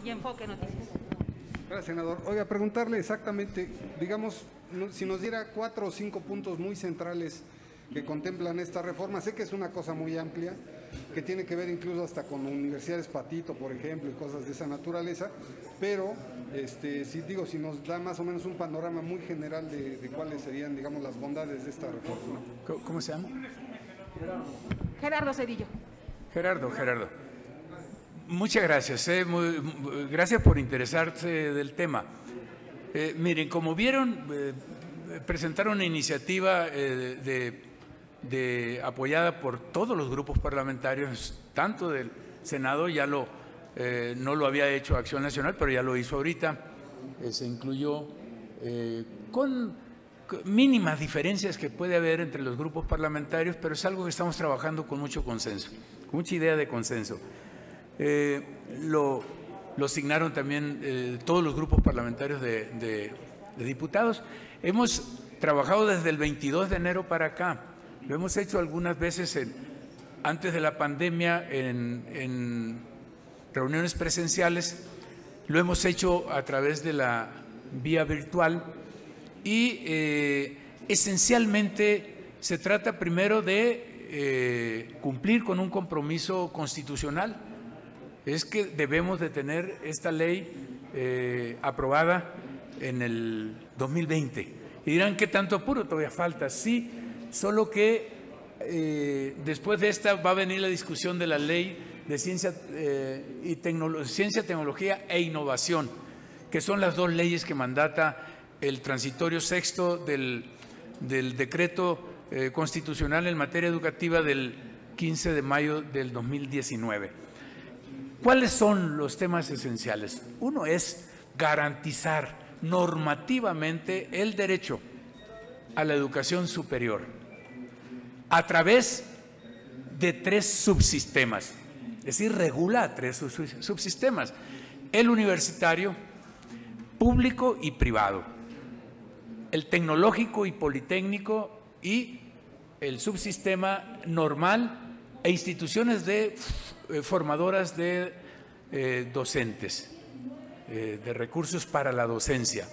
y Enfoque Noticias. Gracias, senador. Oiga, preguntarle exactamente, digamos, si nos diera 4 o 5 puntos muy centrales que contemplan esta reforma. Sé que es una cosa muy amplia, que tiene que ver incluso hasta con universidades Patito, por ejemplo, y cosas de esa naturaleza, pero si nos da más o menos un panorama muy general de cuáles serían, digamos, las bondades de esta reforma. ¿Cómo se llama? Gerardo Cedillo. Gerardo. Muchas gracias. Gracias por interesarse del tema. Miren, como vieron, presentaron una iniciativa apoyada por todos los grupos parlamentarios, tanto del Senado, no lo había hecho Acción Nacional, pero ya lo hizo ahorita. Se incluyó con mínimas diferencias que puede haber entre los grupos parlamentarios, pero es algo que estamos trabajando con mucho consenso, con mucha idea de consenso. Lo asignaron también todos los grupos parlamentarios de diputados. Hemos trabajado desde el 22 de enero para acá. Lo hemos hecho algunas veces antes de la pandemia en reuniones presenciales. Lo hemos hecho a través de la vía virtual y esencialmente se trata primero de cumplir con un compromiso constitucional. Es que debemos de tener esta ley aprobada en el 2020. Y dirán, ¿qué tanto apuro? Todavía falta. Sí, solo que después de esta va a venir la discusión de la ley de ciencia, tecnología e innovación, que son las dos leyes que mandata el transitorio sexto del decreto constitucional en materia educativa del 15 de mayo del 2019. ¿Cuáles son los temas esenciales? Uno es garantizar normativamente el derecho a la educación superior a través de 3 subsistemas, es decir, regula 3 subsistemas: el universitario, público y privado, el tecnológico y politécnico y el subsistema normal e instituciones formadoras de docentes, de recursos para la docencia.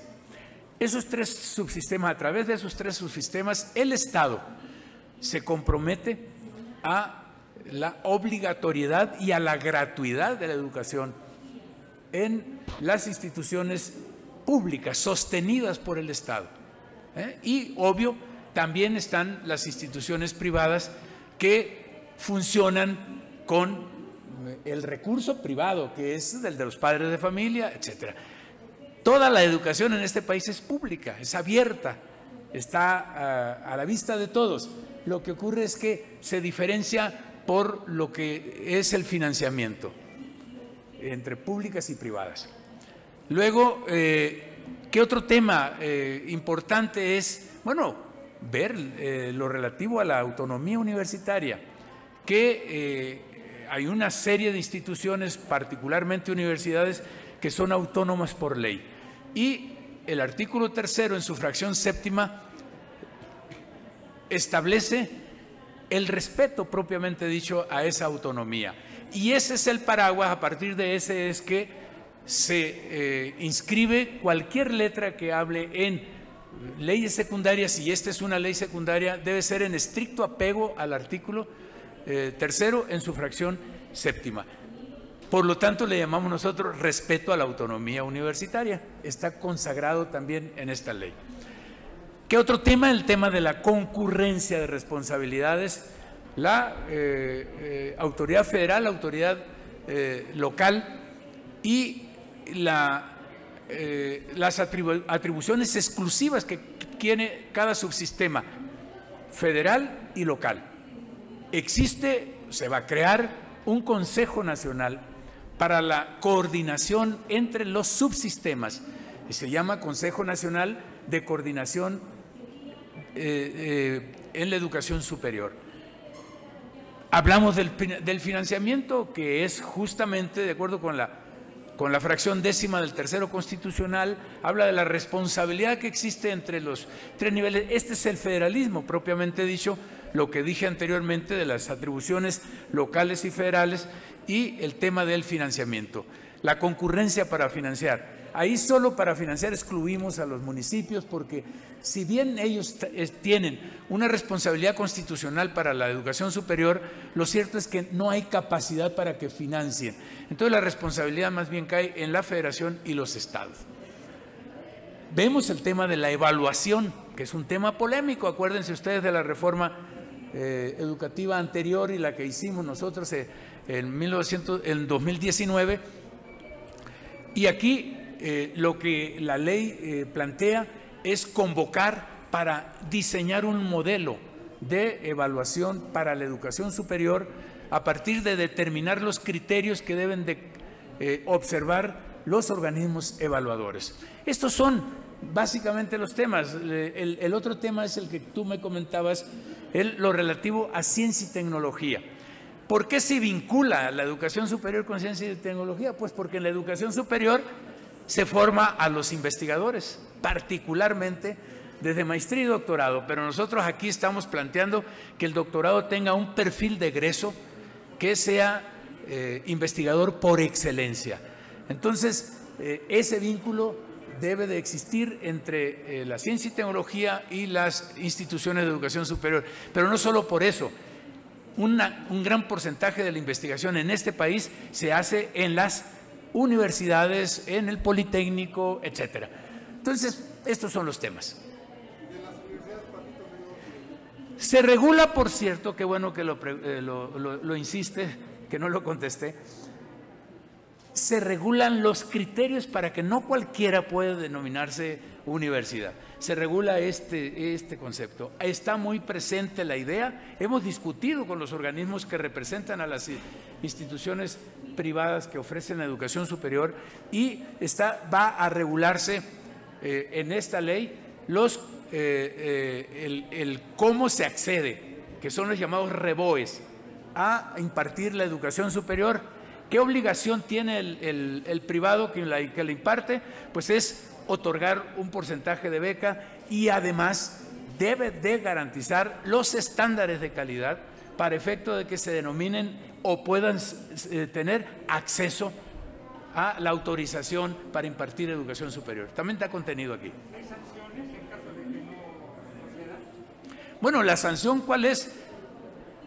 Esos 3 subsistemas, a través de esos 3 subsistemas, el Estado se compromete a la obligatoriedad y a la gratuidad de la educación en las instituciones públicas sostenidas por el Estado. Y, obvio, también están las instituciones privadas que funcionan con el recurso privado, que es el de los padres de familia, etcétera. Toda la educación en este país es pública, es abierta, está a la vista de todos. Lo que ocurre es que se diferencia por lo que es el financiamiento entre públicas y privadas. Luego, ¿qué otro tema importante es? Bueno, ver lo relativo a la autonomía universitaria, que hay una serie de instituciones, particularmente universidades, que son autónomas por ley. Y el artículo 3º, en su fracción séptima, establece el respeto propiamente dicho a esa autonomía. Y ese es el paraguas, a partir de ese es que se inscribe cualquier letra que hable en leyes secundarias. Si esta es una ley secundaria, debe ser en estricto apego al artículo 3º en su fracción séptima. Por lo tanto, le llamamos nosotros respeto a la autonomía universitaria. Está consagrado también en esta ley. ¿Qué otro tema? El tema de la concurrencia de responsabilidades. La autoridad federal, la autoridad local y las atribuciones exclusivas que tiene cada subsistema federal y local. Se va a crear un Consejo Nacional para la coordinación entre los subsistemas y se llama Consejo Nacional de Coordinación en la Educación Superior. Hablamos del financiamiento, que es justamente de acuerdo con la fracción décima del 3º constitucional, habla de la responsabilidad que existe entre los 3 niveles. Este es el federalismo propiamente dicho, lo que dije anteriormente de las atribuciones locales y federales y el tema del financiamiento. la concurrencia para financiar. Ahí solo para financiar excluimos a los municipios porque si bien ellos tienen una responsabilidad constitucional para la educación superior, lo cierto es que no hay capacidad para que financien. Entonces la responsabilidad más bien cae en la federación y los estados. Vemos el tema de la evaluación, que es un tema polémico. Acuérdense ustedes de la reforma educativa anterior y la que hicimos nosotros en 2019. Y aquí lo que la ley plantea es convocar para diseñar un modelo de evaluación para la educación superior a partir de determinar los criterios que deben de observar los organismos evaluadores. Estos son básicamente los temas. El otro tema es el que tú me comentabas, lo relativo a ciencia y tecnología. ¿Por qué se vincula la educación superior con ciencia y tecnología? Pues porque en la educación superior se forma a los investigadores, particularmente desde maestría y doctorado, pero nosotros aquí estamos planteando que el doctorado tenga un perfil de egreso que sea investigador por excelencia. Entonces, ese vínculo debe de existir entre la ciencia y tecnología y las instituciones de educación superior, pero no solo por eso. Un gran porcentaje de la investigación en este país se hace en las universidades, en el Politécnico, etcétera. Entonces, estos son los temas. Se regula, por cierto, qué bueno que lo insiste, que no lo contesté, se regulan los criterios para que no cualquiera pueda denominarse universidad. Se regula este concepto. Está muy presente la idea. Hemos discutido con los organismos que representan a las instituciones privadas que ofrecen la educación superior y va a regularse en esta ley el cómo se accede, que son los llamados REBOES, a impartir la educación superior. ¿Qué obligación tiene el privado que la imparte? Pues es otorgar un porcentaje de beca y además debe de garantizar los estándares de calidad para efecto de que se denominen o puedan tener acceso a la autorización para impartir educación superior. También está contenido aquí. ¿Hay sanciones en caso de que no proceda? Bueno, la sanción ¿cuál es?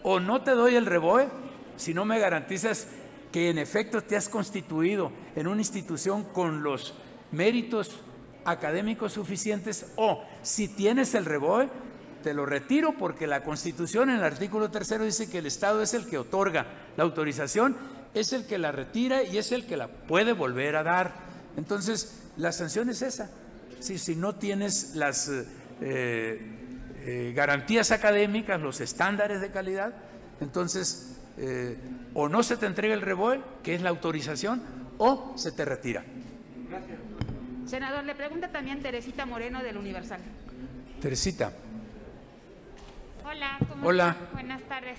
O no te doy el REBOE si no me garantizas que en efecto te has constituido en una institución con los méritos académicos suficientes, o si tienes el REBOE, te lo retiro porque la Constitución en el artículo 3 dice que el Estado es el que otorga la autorización, es el que la retira y es el que la puede volver a dar. Entonces, la sanción es esa. Si no tienes las garantías académicas, los estándares de calidad, entonces o no se te entrega el REBOE, que es la autorización, o se te retira. Gracias. Senador, le pregunta también Teresita Moreno del Universal. Teresita. Hola, ¿cómo Hola. están? Buenas tardes.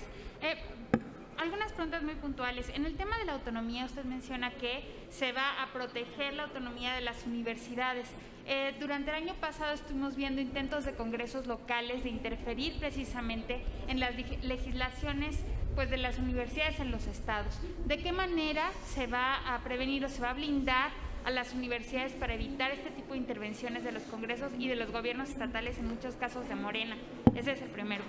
Algunas preguntas muy puntuales. En el tema de la autonomía, usted menciona que se va a proteger la autonomía de las universidades. Durante el año pasado estuvimos viendo intentos de congresos locales de interferir precisamente en las legislaciones pues, de las universidades en los estados. ¿De qué manera se va a prevenir o se va a blindar a las universidades para evitar este tipo de intervenciones de los congresos y de los gobiernos estatales, en muchos casos de Morena? Ese es el primero.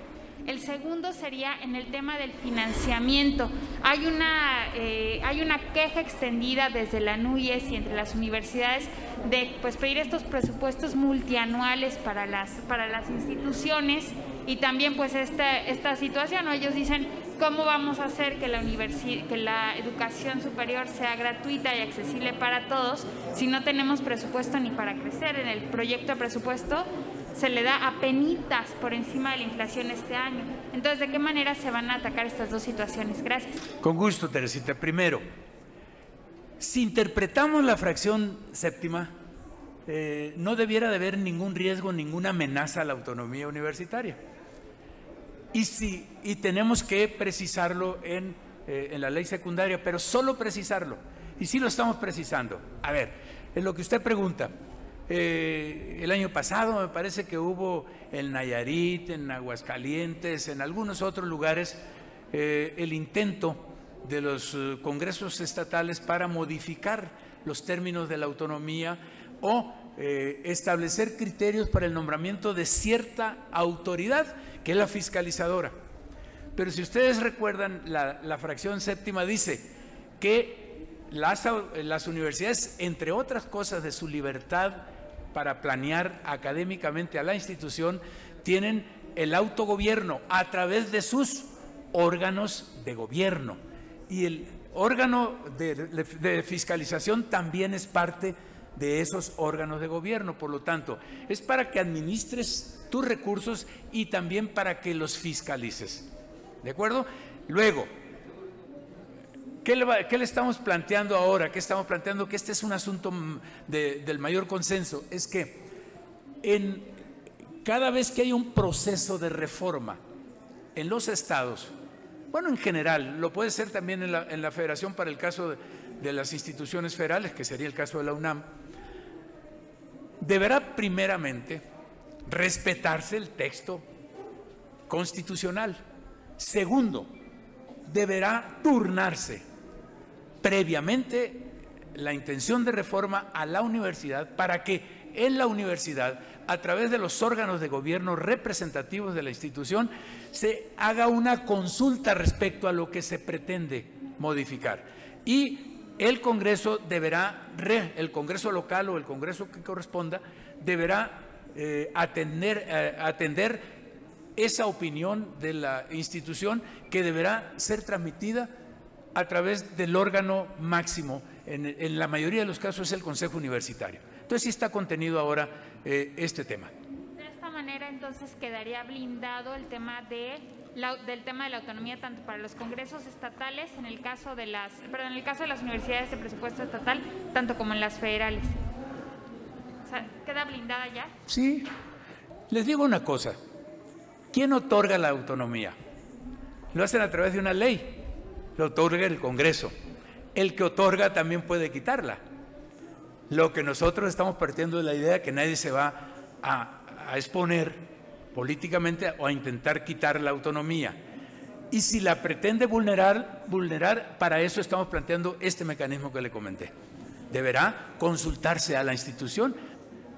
El segundo sería en el tema del financiamiento. Hay una queja extendida desde la NUYES y entre las universidades de pues, pedir estos presupuestos multianuales para las instituciones y también pues esta situación, ¿no? Ellos dicen, ¿cómo vamos a hacer que la educación superior sea gratuita y accesible para todos si no tenemos presupuesto ni para crecer? En el proyecto de presupuesto se le da apenitas por encima de la inflación este año. Entonces, ¿de qué manera se van a atacar estas dos situaciones? Gracias. Con gusto, Teresita. Primero, si interpretamos la fracción séptima, no debiera de haber ningún riesgo, ninguna amenaza a la autonomía universitaria. Y tenemos que precisarlo en la ley secundaria, pero solo precisarlo. Y sí lo estamos precisando. A ver, en lo que usted pregunta, el año pasado me parece que hubo en Nayarit, en Aguascalientes, en algunos otros lugares, el intento de los congresos estatales para modificar los términos de la autonomía o establecer criterios para el nombramiento de cierta autoridad, que es la fiscalizadora. Pero si ustedes recuerdan, la fracción séptima dice que las universidades, entre otras cosas de su libertad para planear académicamente a la institución, tienen el autogobierno a través de sus órganos de gobierno. Y el órgano de fiscalización también es parte de esos órganos de gobierno. Por lo tanto, es para que administres tus recursos y también para que los fiscalices. ¿De acuerdo? Luego, ¿qué le estamos planteando ahora? ¿Qué estamos planteando? Que este es un asunto del mayor consenso. Es que cada vez que hay un proceso de reforma en los estados, bueno, en general, lo puede ser también en la federación para el caso de las instituciones federales, que sería el caso de la UNAM, deberá primeramente respetarse el texto constitucional. Segundo, deberá turnarse previamente la intención de reforma a la universidad para que en la universidad, a través de los órganos de gobierno representativos de la institución, se haga una consulta respecto a lo que se pretende modificar. Y el Congreso deberá, el Congreso local o el Congreso que corresponda, deberá atender esa opinión de la institución, que deberá ser transmitida a través del órgano máximo. En la mayoría de los casos es el Consejo Universitario. Entonces sí está contenido ahora este tema. De esta manera entonces quedaría blindado el tema del tema de la autonomía tanto para los congresos estatales, en el caso de las universidades de presupuesto estatal, tanto como en las federales. O sea, ¿queda blindada ya? Sí. Les digo una cosa. ¿Quién otorga la autonomía? Lo hacen a través de una ley. Lo otorga el Congreso. El que otorga también puede quitarla. Lo que nosotros estamos partiendo de la idea que nadie se va a exponer políticamente o a intentar quitar la autonomía. Y si la pretende vulnerar, para eso estamos planteando este mecanismo que le comenté. Deberá consultarse a la institución,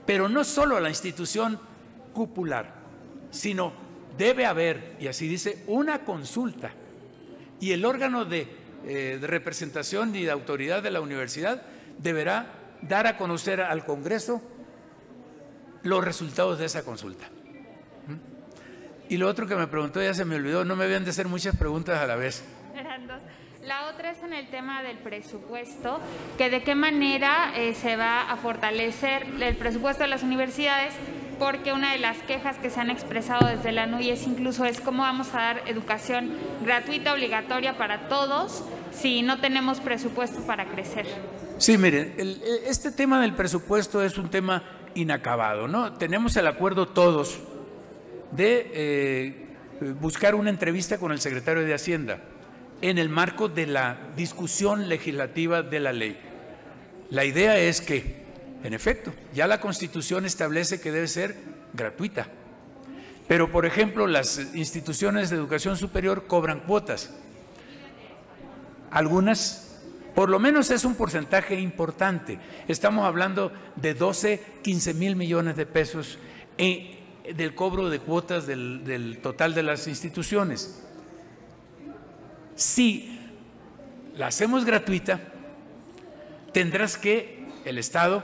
pero no solo a la institución cupular, sino debe haber, y así dice, una consulta. Y el órgano de representación y de autoridad de la universidad deberá dar a conocer al Congreso los resultados de esa consulta. Y lo otro que me preguntó ya se me olvidó, no me habían de hacer muchas preguntas a la vez. Eran dos. La otra es en el tema del presupuesto, que de qué manera se va a fortalecer el presupuesto de las universidades, porque una de las quejas que se han expresado desde la NUY es cómo vamos a dar educación gratuita, obligatoria para todos, si no tenemos presupuesto para crecer. Sí, miren, este tema del presupuesto es un tema inacabado, ¿no? Tenemos el acuerdo todos de buscar una entrevista con el secretario de Hacienda en el marco de la discusión legislativa de la ley. La idea es que, en efecto, ya la Constitución establece que debe ser gratuita, pero, por ejemplo, las instituciones de educación superior cobran cuotas. Algunas, por lo menos es un porcentaje importante. Estamos hablando de 12, 15 mil millones de pesos del cobro de cuotas del total de las instituciones. Si la hacemos gratuita, tendrás el Estado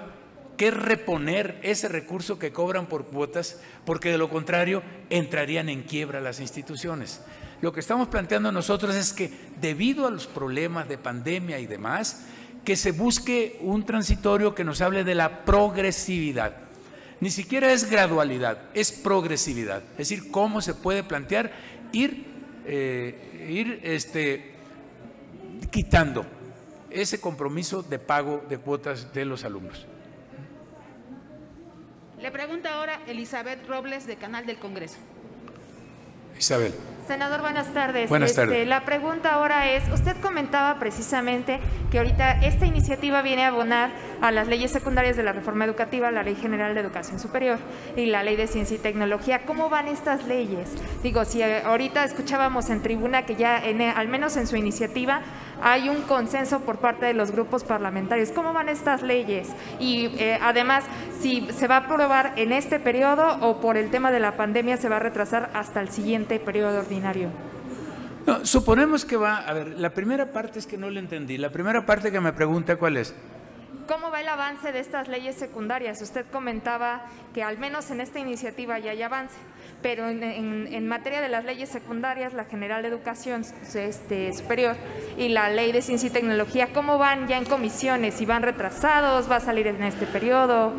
que reponer ese recurso que cobran por cuotas, porque de lo contrario entrarían en quiebra las instituciones. Lo que estamos planteando nosotros es que, debido a los problemas de pandemia y demás, que se busque un transitorio que nos hable de la progresividad. Ni siquiera es gradualidad, es progresividad. Es decir, cómo se puede plantear ir quitando ese compromiso de pago de cuotas de los alumnos. Le pregunta ahora Elizabeth Robles, de Canal del Congreso. Isabel. Senador, buenas tardes. Buenas tardes. La pregunta ahora es, usted comentaba precisamente que ahorita esta iniciativa viene a abonar a las leyes secundarias de la reforma educativa, la Ley General de Educación Superior y la Ley de Ciencia y Tecnología. ¿Cómo van estas leyes? Digo, si ahorita escuchábamos en tribuna que ya, al menos en su iniciativa, hay un consenso por parte de los grupos parlamentarios. ¿Cómo van estas leyes? Y además, si se va a aprobar en este periodo o por el tema de la pandemia se va a retrasar hasta el siguiente periodo ordinario. No, suponemos que va, a ver, la primera parte es que no le entendí. La primera parte que me pregunta, ¿cuál es? ¿Cómo va el avance de estas leyes secundarias? Usted comentaba que al menos en esta iniciativa ya hay avance, pero en materia de las leyes secundarias, la General de Educación Superior y la Ley de Ciencia y Tecnología, ¿cómo van ya en comisiones? ¿Si van retrasados? ¿Va a salir en este periodo?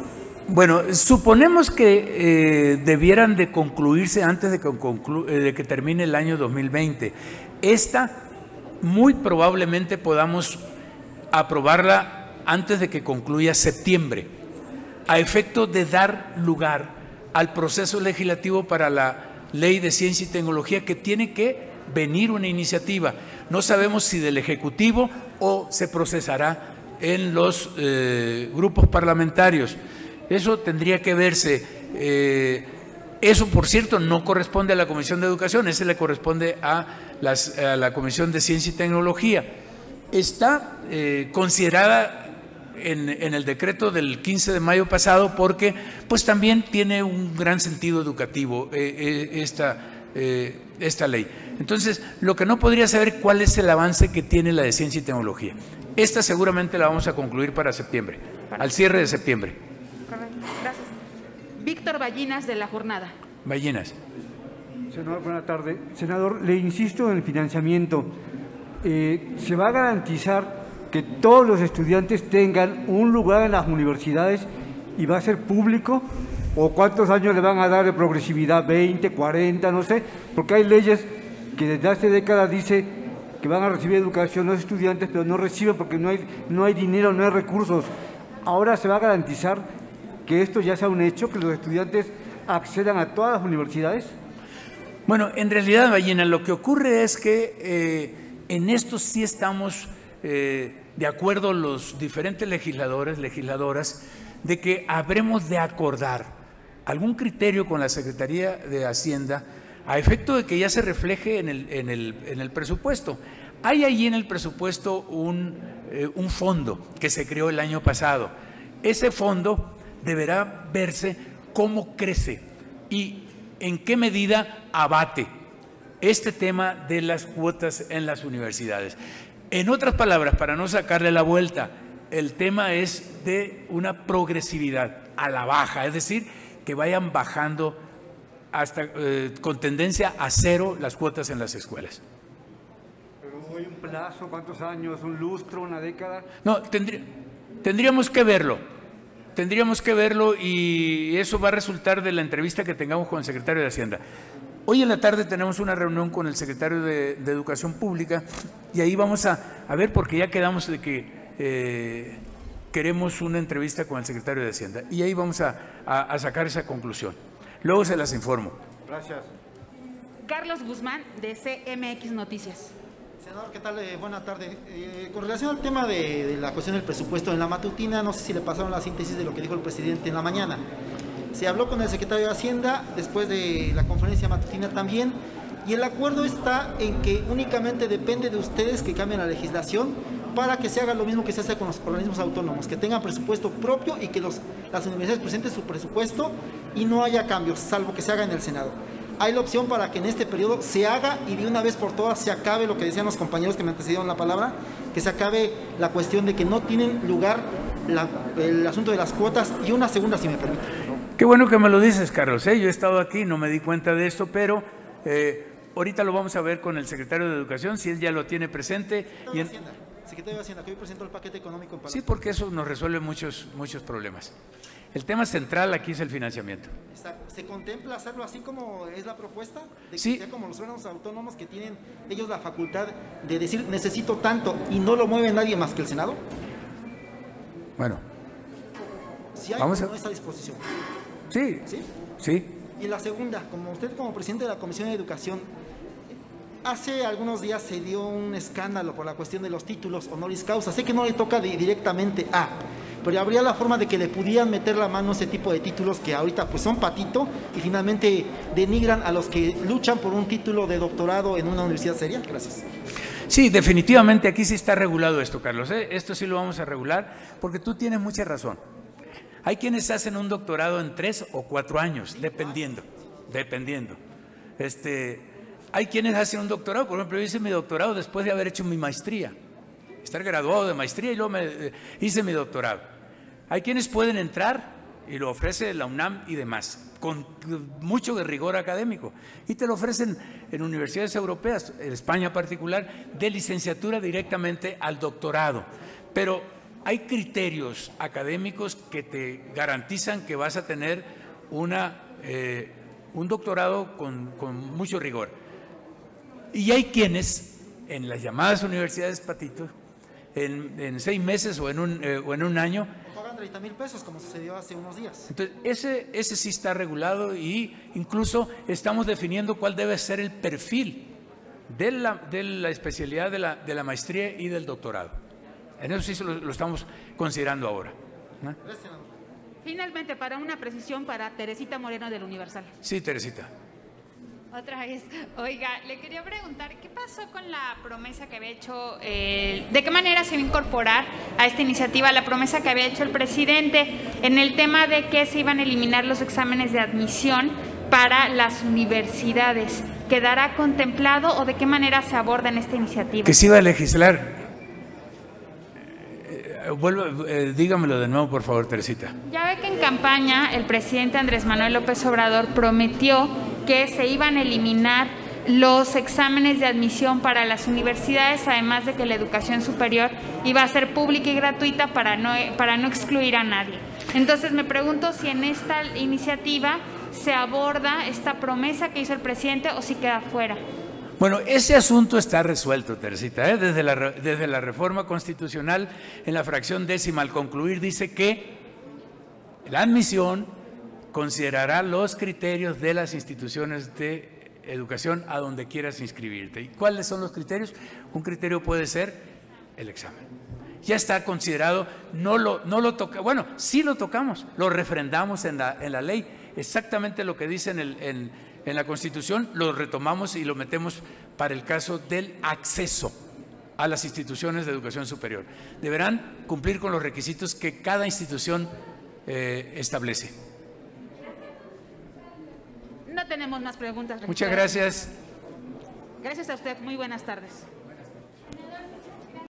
Bueno, suponemos que debieran de concluirse antes de que termine el año 2020. Esta muy probablemente podamos aprobarla antes de que concluya septiembre, a efecto de dar lugar al proceso legislativo para la Ley de Ciencia y Tecnología, que tiene que venir una iniciativa. No sabemos si del Ejecutivo o se procesará en los grupos parlamentarios. Eso tendría que verse. Eso, por cierto, no corresponde a la Comisión de Educación, ese le corresponde a la Comisión de Ciencia y Tecnología. Está considerada en el decreto del 15 de mayo pasado porque pues también tiene un gran sentido educativo esta ley. Entonces, lo que no podría saber cuál es el avance que tiene la de Ciencia y Tecnología. Esta seguramente la vamos a concluir para septiembre, al cierre de septiembre. Correcto, gracias. Víctor Ballinas, de La Jornada. Ballinas. Senador, buenas tardes. Senador, le insisto en el financiamiento. ¿Se va a garantizar que todos los estudiantes tengan un lugar en las universidades y va a ser público? ¿O cuántos años le van a dar de progresividad? ¿20, 40, no sé? Porque hay leyes que desde hace décadas dice que van a recibir educación los estudiantes, pero no reciben porque no hay dinero, no hay recursos. Ahora se va a garantizar que esto ya sea un hecho, que los estudiantes accedan a todas las universidades. Bueno, en realidad, Ballina, lo que ocurre es que en esto sí estamos de acuerdo los diferentes legisladores, legisladoras, de que habremos de acordar algún criterio con la Secretaría de Hacienda a efecto de que ya se refleje en el presupuesto. Hay allí en el presupuesto un fondo que se creó el año pasado. Ese fondo deberá verse cómo crece y en qué medida abate este tema de las cuotas en las universidades. En otras palabras, para no sacarle la vuelta, el tema es de una progresividad a la baja, es decir, que vayan bajando hasta con tendencia a cero las cuotas en las escuelas. ¿Pero hay un plazo? ¿Cuántos años? ¿Un lustro? ¿Una década? No, tendríamos que verlo. Tendríamos que verlo y eso va a resultar de la entrevista que tengamos con el secretario de Hacienda. Hoy en la tarde tenemos una reunión con el secretario de Educación Pública y ahí vamos a ver, porque ya quedamos de que queremos una entrevista con el secretario de Hacienda y ahí vamos a sacar esa conclusión. Luego se las informo. Gracias. Carlos Guzmán, de CMX Noticias. Senador, ¿qué tal? Buenas tardes. Con relación al tema de la cuestión del presupuesto en la matutina, no sé si le pasaron la síntesis de lo que dijo el presidente en la mañana. Se habló con el secretario de Hacienda después de la conferencia matutina también, y el acuerdo está en que únicamente depende de ustedes que cambien la legislación para que se haga lo mismo que se hace con los organismos autónomos, que tengan presupuesto propio y que las universidades presenten su presupuesto y no haya cambios, salvo que se haga en el Senado. Hay la opción para que en este periodo se haga y de una vez por todas se acabe lo que decían los compañeros que me antecedieron la palabra, que se acabe la cuestión de que no tienen lugar el asunto de las cuotas, y una segunda, si me permite. Qué bueno que me lo dices, Carlos. Yo he estado aquí, no me di cuenta de esto, pero ahorita lo vamos a ver con el secretario de Educación, si él ya lo tiene presente. Secretario de Hacienda, que hoy presentó el paquete económico en Palacio. Sí, porque eso nos resuelve muchos problemas. El tema central aquí es el financiamiento. ¿Se contempla hacerlo así como es la propuesta? De que sí. Sea como los órganos autónomos que tienen ellos la facultad de decir necesito tanto y no lo mueve nadie más que el Senado. Bueno. Si hay vamos esa disposición. Sí. ¿Sí? Sí. Y la segunda, como usted como presidente de la Comisión de Educación, hace algunos días se dio un escándalo por la cuestión de los títulos honoris causa. Sé que no le toca directamente a, pero habría la forma de que le pudieran meter la mano a ese tipo de títulos que ahorita pues son patito y finalmente denigran a los que luchan por un título de doctorado en una universidad seria. Gracias. Sí, definitivamente aquí sí está regulado esto, Carlos. Esto sí lo vamos a regular porque tú tienes mucha razón. Hay quienes hacen un doctorado en 3 o 4 años, dependiendo. Hay quienes hacen un doctorado, por ejemplo, yo hice mi doctorado después de haber hecho mi maestría, estar graduado de maestría y luego hice mi doctorado. Hay quienes pueden entrar y lo ofrece la UNAM y demás, con mucho rigor académico, y te lo ofrecen en universidades europeas, en España en particular, de licenciatura directamente al doctorado. Pero hay criterios académicos que te garantizan que vas a tener un doctorado con mucho rigor. Y hay quienes, en las llamadas universidades patito, en 6 meses o en un año, pagan 30,000 pesos, como sucedió hace unos días. Entonces, ese sí está regulado y incluso estamos definiendo cuál debe ser el perfil de la especialidad de la maestría y del doctorado. En eso sí lo estamos considerando ahora, ¿no? Finalmente, para una precisión para Teresita Moreno del Universal. Sí, Teresita. Otra vez. Oiga, le quería preguntar, ¿qué pasó con la promesa que había hecho, de qué manera se va a incorporar a esta iniciativa la promesa que había hecho el presidente en el tema de que se iban a eliminar los exámenes de admisión para las universidades? ¿Quedará contemplado o de qué manera se aborda en esta iniciativa? Que se iba a legislar. Dígamelo de nuevo, por favor, Teresita. Ya ve que en campaña el presidente Andrés Manuel López Obrador prometió que se iban a eliminar los exámenes de admisión para las universidades, además de que la educación superior iba a ser pública y gratuita para no excluir a nadie. Entonces me pregunto si en esta iniciativa se aborda esta promesa que hizo el presidente o si queda fuera. Bueno, ese asunto está resuelto, Teresita, ¿eh? Desde la reforma constitucional, en la fracción 10ª, al concluir, dice que la admisión considerará los criterios de las instituciones de educación a donde quieras inscribirte. ¿Y cuáles son los criterios? Un criterio puede ser el examen. Ya está considerado, no lo toca, bueno, sí lo tocamos, lo refrendamos en la ley, exactamente lo que dice en la Constitución, lo retomamos y lo metemos para el caso del acceso a las instituciones de educación superior. Deberán cumplir con los requisitos que cada institución establece. No tenemos más preguntas. Muchas gracias. Gracias a usted. Muy buenas tardes.